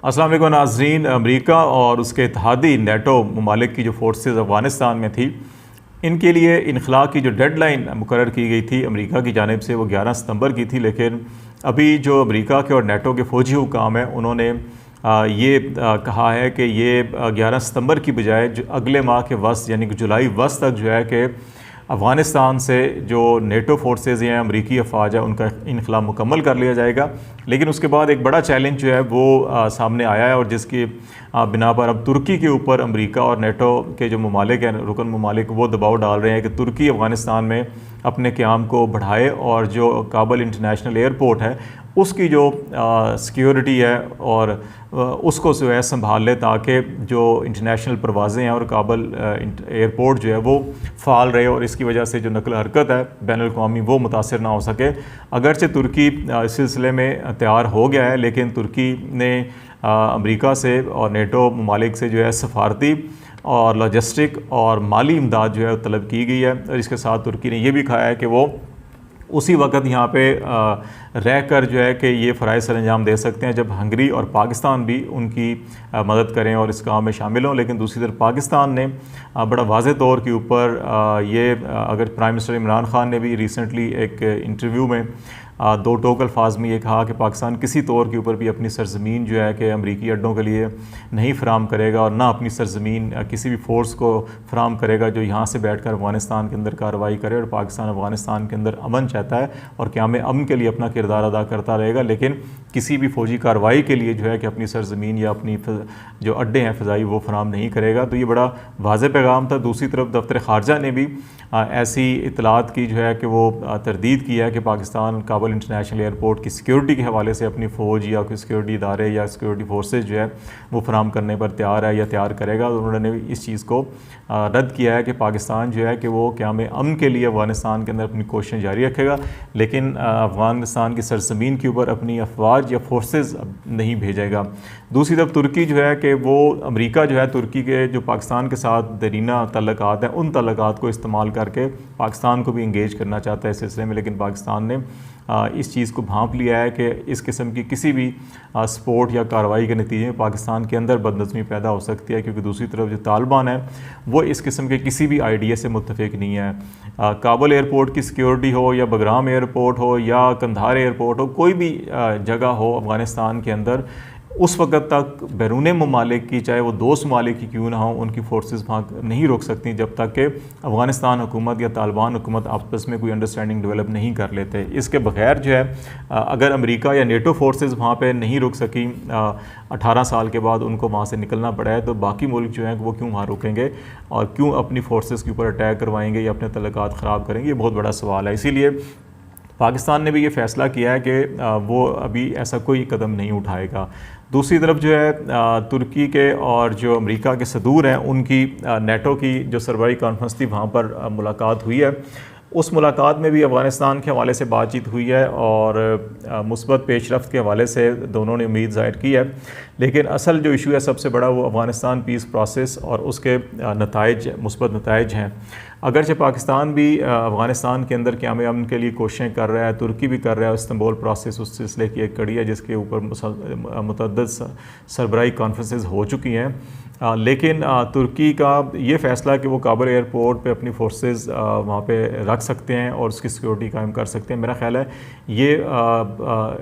السلام علیکم ناظرین، امریکہ اور اس کے اتحادی نیٹو ممالک کی جو فورسز افغانستان میں تھی، ان کے لیے انخلاء کی جو ڈیڈ لائن مقرر کی گئی تھی امریکہ کی جانب سے، وہ 11 ستمبر کی تھی. لیکن ابھی جو امریکہ کے اور نیٹو کے فوجی حکام ہیں، انہوں نے یہ کہا ہے کہ یہ 11 ستمبر کی بجائے جو اگلے ماہ کے وسط یعنی کہ جولائی وسط تک جو ہے کہ افغانستان سے جو نیٹو فورسز ہیں، امریکی افواج ہیں، ان کا انخلاء مکمل کر لیا جائے گا. لیکن اس کے بعد ایک بڑا چیلنج جو ہے وہ سامنے آیا ہے، اور جس کی بنا پر اب ترکی کے اوپر امریکہ اور نیٹو کے جو ممالک ہیں، رکن ممالک، وہ دباؤ ڈال رہے ہیں کہ ترکی افغانستان میں اپنے قیام کو بڑھائے اور جو کابل انٹرنیشنل ایئرپورٹ ہے اس کی جو سیکیورٹی ہے اور اس کو جو ہے سنبھال لے، تاکہ جو انٹرنیشنل پروازیں ہیں اور کابل ایئرپورٹ جو ہے وہ فعال رہے، اور اس کی وجہ سے جو نقل و حرکت ہے بین الاقوامی وہ متاثر نہ ہو سکے. اگرچہ ترکی اس سلسلے میں تیار ہو گیا ہے، لیکن ترکی نے امریکہ سے اور نیٹو ممالک سے جو ہے سفارتی اور لاجسٹک اور مالی امداد جو ہے طلب کی گئی ہے. اور اس کے ساتھ ترکی نے یہ بھی کہا ہے کہ وہ اسی وقت یہاں پہ رہ کر جو ہے کہ یہ فرائض سر انجام دے سکتے ہیں جب ہنگری اور پاکستان بھی ان کی مدد کریں اور اس کام میں شامل ہوں. لیکن دوسری طرف پاکستان نے بڑا واضح طور کے اوپر یہ اگر پرائم منسٹر عمران خان نے بھی ریسنٹلی ایک انٹرویو میں دو ٹوک الفاظ میں یہ کہا کہ پاکستان کسی طور کے اوپر بھی اپنی سرزمین جو ہے کہ امریکی اڈوں کے لیے نہیں فراہم کرے گا، اور نہ اپنی سرزمین کسی بھی فورس کو فراہم کرے گا جو یہاں سے بیٹھ کر افغانستان کے اندر کارروائی کرے. اور پاکستان افغانستان کے اندر امن چاہتا ہے اور قیام امن کے لیے اپنا کردار ادا کرتا رہے گا، لیکن کسی بھی فوجی کارروائی کے لیے جو ہے کہ اپنی سرزمین یا اپنی جو اڈے ہیں فضائی وہ فراہم نہیں کرے گا. تو یہ بڑا واضح پیغام تھا. دوسری طرف دفتر خارجہ نے بھی ایسی اطلاعات کی جو ہے کہ وہ تردید کی ہے کہ پاکستان کابل انٹرنیشنل ایئرپورٹ کی سیکیورٹی کے حوالے سے اپنی فوج یا کوئی سیکیورٹی ادارے یا سیکیورٹی فورسز جو ہے وہ فراہم کرنے پر تیار ہے یا تیار کرے گا. انہوں نے اس چیز کو رد کیا ہے کہ پاکستان جو ہے کہ وہ قیام امن کے لیے افغانستان کے اندر اپنی کوششیں جاری رکھے گا، لیکن افغانستان کی سرزمین کے اوپر اپنی افواج یا فورسز نہیں بھیجے گا. دوسری طرف ترکی جو ہے کہ وہ امریکہ جو ہے ترکی کے جو پاکستان کے ساتھ دیرینہ تعلقات ہیں ان تعلقات کو استعمال کر کے پاکستان کو بھی انگیج کرنا چاہتا ہے اس سلسلے میں. لیکن پاکستان نے اس چیز کو بھانپ لیا ہے کہ اس قسم کی کسی بھی سپورٹ یا کارروائی کے نتیجے میں پاکستان کے اندر بدنظمی پیدا ہو سکتی ہے، کیونکہ دوسری طرف جو طالبان ہیں وہ اس قسم کے کسی بھی آئیڈیا سے متفق نہیں ہے. کابل ایئرپورٹ کی سیکیورٹی ہو یا بگرام ایئرپورٹ ہو یا قندھار ایئرپورٹ ہو، کوئی بھی جگہ ہو افغانستان کے اندر، اس وقت تک بیرون ممالک کی، چاہے وہ دوست ممالک کی کیوں نہ ہوں، ان کی فورسز وہاں نہیں روک سکتی جب تک کہ افغانستان حکومت یا طالبان حکومت آپس میں کوئی انڈرسٹینڈنگ ڈیولپ نہیں کر لیتے. اس کے بغیر جو ہے اگر امریکہ یا نیٹو فورسز وہاں پہ نہیں روک سکی 18 سال کے بعد ان کو وہاں سے نکلنا پڑا ہے، تو باقی ملک جو ہیں وہ کیوں وہاں روکیں گے اور کیوں اپنی فورسز کے اوپر اٹیک کروائیں گے یا اپنے تعلقات خراب کریں گے؟ یہ بہت بڑا سوال ہے. اسی لیے پاکستان نے بھی یہ فیصلہ کیا ہے کہ وہ ابھی ایسا کوئی قدم نہیں اٹھائے گا. دوسری طرف جو ہے ترکی کے اور جو امریکہ کے صدور ہیں ان کی نیٹو کی جو سربراہی کانفرنس تھی وہاں پر ملاقات ہوئی ہے. اس ملاقات میں بھی افغانستان کے حوالے سے بات چیت ہوئی ہے اور مثبت پیش رفت کے حوالے سے دونوں نے امید ظاہر کی ہے. لیکن اصل جو ایشو ہے سب سے بڑا وہ افغانستان پیس پروسیس اور اس کے نتائج، مثبت نتائج ہیں. اگرچہ پاکستان بھی افغانستان کے اندر قیام امن کے لیے کوششیں کر رہا ہے، ترکی بھی کر رہا ہے، استنبول پروسیس اس سلسلے کی ایک کڑی ہے جس کے اوپر متعدد سربراہی کانفرنسز ہو چکی ہیں. لیکن ترکی کا یہ فیصلہ کہ وہ کابل ایئرپورٹ پہ اپنی فورسز وہاں پہ رکھ سکتے ہیں اور اس کی سیکیورٹی قائم کر سکتے ہیں، میرا خیال ہے یہ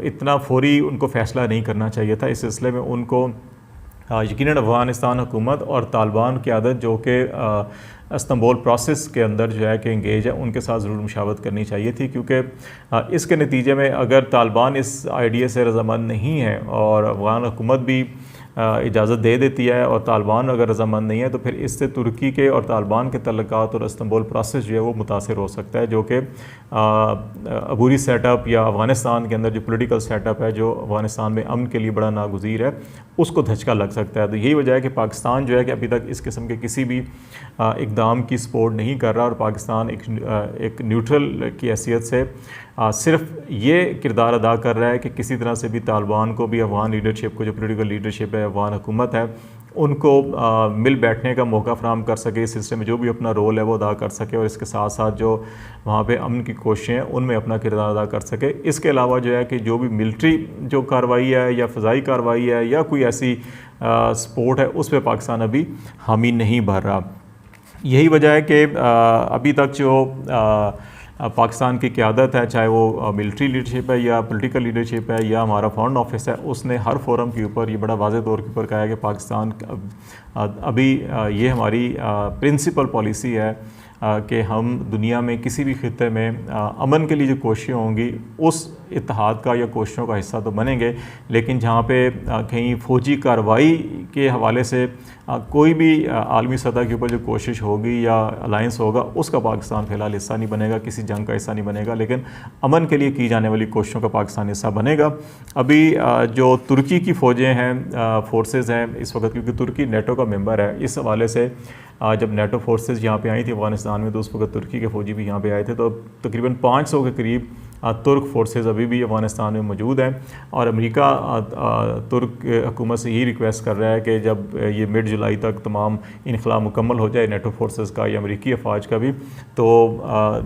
اتنا فوری ان کو فیصلہ نہیں کرنا چاہیے تھا. اس سلسلے میں ان کو یقیناً افغانستان حکومت اور طالبان کی عادت جو کہ استنبول پروسیس کے اندر جو ہے کہ انگیج ہے، ان کے ساتھ ضرور مشاورت کرنی چاہیے تھی، کیونکہ اس کے نتیجے میں اگر طالبان اس آئیڈیا سے رضامند نہیں ہے اور افغان حکومت بھی اجازت دے دیتی ہے اور طالبان اگر رضامند نہیں ہے، تو پھر اس سے ترکی کے اور طالبان کے تعلقات اور استنبول پروسیس جو ہے وہ متاثر ہو سکتا ہے، جو کہ عبوری سیٹ اپ یا افغانستان کے اندر جو پولیٹیکل سیٹ اپ ہے جو افغانستان میں امن کے لیے بڑا ناگزیر ہے، اس کو دھچکا لگ سکتا ہے. تو یہی وجہ ہے کہ پاکستان جو ہے کہ ابھی تک اس قسم کے کسی بھی اقدام کی سپورٹ نہیں کر رہا، اور پاکستان ایک نیوٹرل کی حیثیت سے صرف یہ کردار ادا کر رہا ہے کہ کسی طرح سے بھی طالبان کو بھی افغان لیڈرشپ کو، جو پولیٹیکل لیڈرشپ ہے، افغان حکومت ہے، ان کو مل بیٹھنے کا موقع فراہم کر سکے، اس سلسلے میں جو بھی اپنا رول ہے وہ ادا کر سکے، اور اس کے ساتھ ساتھ جو وہاں پہ امن کی کوششیں ہیں ان میں اپنا کردار ادا کر سکے۔ اس کے علاوہ جو ہے کہ جو بھی ملٹری جو کارروائی ہے یا فضائی کارروائی ہے یا کوئی ایسی سپورٹ ہے اس پہ پاکستان ابھی حامی نہیں بھر رہا۔ یہی وجہ ہے کہ ابھی تک جو پاکستان کی قیادت ہے، چاہے وہ ملٹری لیڈرشپ ہے یا پولیٹیکل لیڈرشپ ہے یا ہمارا فارن آفس ہے، اس نے ہر فورم کے اوپر یہ بڑا واضح طور کے اوپر کہا ہے کہ پاکستان ابھی یہ ہماری پرنسپل پالیسی ہے کہ ہم دنیا میں کسی بھی خطے میں امن کے لیے جو کوششیں ہوں گی اس اتحاد کا یا کوششوں کا حصہ تو بنیں گے، لیکن جہاں پہ کہیں فوجی کارروائی کے حوالے سے کوئی بھی عالمی سطح کے اوپر جو کوشش ہوگی یا الائنس ہوگا اس کا پاکستان فی الحال حصہ نہیں بنے گا، کسی جنگ کا حصہ نہیں بنے گا، لیکن امن کے لیے کی جانے والی کوششوں کا پاکستان حصہ بنے گا۔ ابھی جو ترکی کی فوجیں ہیں، فورسز ہیں اس وقت، کیونکہ ترکی نیٹو کا ممبر ہے، اس حوالے سے جب نیٹو فورسز یہاں پہ آئی تھی افغانستان میں تو اس وقت ترکی کے فوجی بھی یہاں پہ آئے تھے، تو تقریباً 500 کے قریب ترک فورسز ابھی بھی افغانستان میں موجود ہیں، اور امریکہ ترک حکومت سے یہی ریکویسٹ کر رہا ہے کہ جب یہ مڈ جولائی تک تمام انخلا مکمل ہو جائے نیٹو فورسز کا یا امریکی افواج کا بھی، تو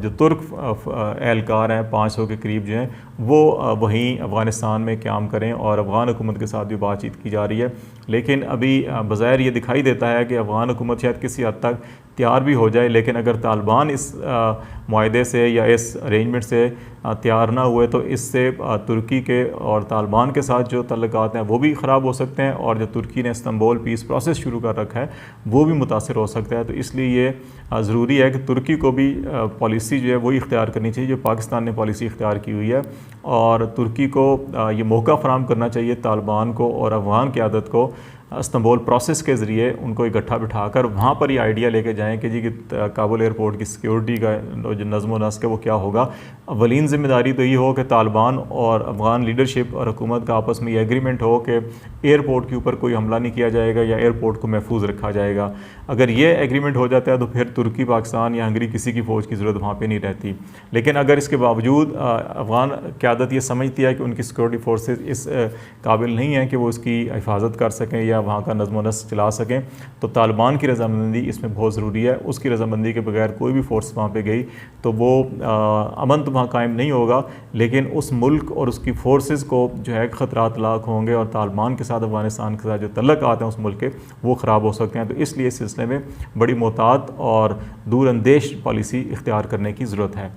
جو ترک اہلکار ہیں 500 کے قریب جو ہیں وہ وہیں افغانستان میں قیام کریں، اور افغان حکومت کے ساتھ بھی بات چیت کی جا رہی ہے۔ لیکن ابھی بظاہر یہ دکھائی دیتا ہے کہ افغان حکومت شاید کسی حد تک تیار بھی ہو جائے، لیکن اگر طالبان اس معاہدے سے یا اس ارینجمنٹ سے تیار نہ ہوئے تو اس سے ترکی کے اور طالبان کے ساتھ جو تعلقات ہیں وہ بھی خراب ہو سکتے ہیں، اور جو ترکی نے استنبول پیس پروسیس شروع کر رکھا ہے وہ بھی متاثر ہو سکتا ہے۔ تو اس لیے یہ ضروری ہے کہ ترکی کو بھی پالیسی جو ہے وہی اختیار کرنی چاہیے جو پاکستان نے پالیسی اختیار کی ہوئی ہے، اور ترکی کو یہ موقع فراہم کرنا چاہیے طالبان کو اور افغان قیادت کو استنبول پروسیس کے ذریعے ان کو اکٹھا بٹھا کر وہاں پر یہ آئیڈیا لے کے جائیں کہ جی کہ کابل ایئرپورٹ کی سیکیورٹی کا جو نظم و نسق ہے وہ کیا ہوگا۔ اولین ذمہ داری تو یہ ہو کہ طالبان اور افغان لیڈرشپ اور حکومت کا آپس میں یہ ایگریمنٹ ہو کہ ایئرپورٹ کے اوپر کوئی حملہ نہیں کیا جائے گا یا ایئرپورٹ کو محفوظ رکھا جائے گا۔ اگر یہ ایگریمنٹ ہو جاتا ہے تو پھر ترکی، پاکستان یا ہنگری کسی کی فوج کی ضرورت وہاں پہ نہیں رہتی۔ لیکن اگر اس کے باوجود افغان قیادت یہ سمجھتی ہے کہ ان کی سیکورٹی فورسز اس قابل نہیں ہیں کہ وہ اس کی حفاظت کر سکیں یا وہاں کا نظم و نسق چلا سکیں، تو طالبان کی رضامندی اس میں بہت ضروری ہے۔ اس کی رضامندی کے بغیر کوئی بھی فورس وہاں پہ گئی تو وہ امن تو وہاں قائم نہیں ہوگا، لیکن اس ملک اور اس کی فورسز کو جو ہے خطرات لاحق ہوں گے، اور طالبان کے ساتھ افغانستان کے ساتھ جو تعلقات ہیں اس ملک کے وہ خراب ہو سکتے ہیں۔ تو اس لیے اس سلسلے میں بڑی محتاط اور دور اندیش پالیسی اختیار کرنے کی ضرورت ہے۔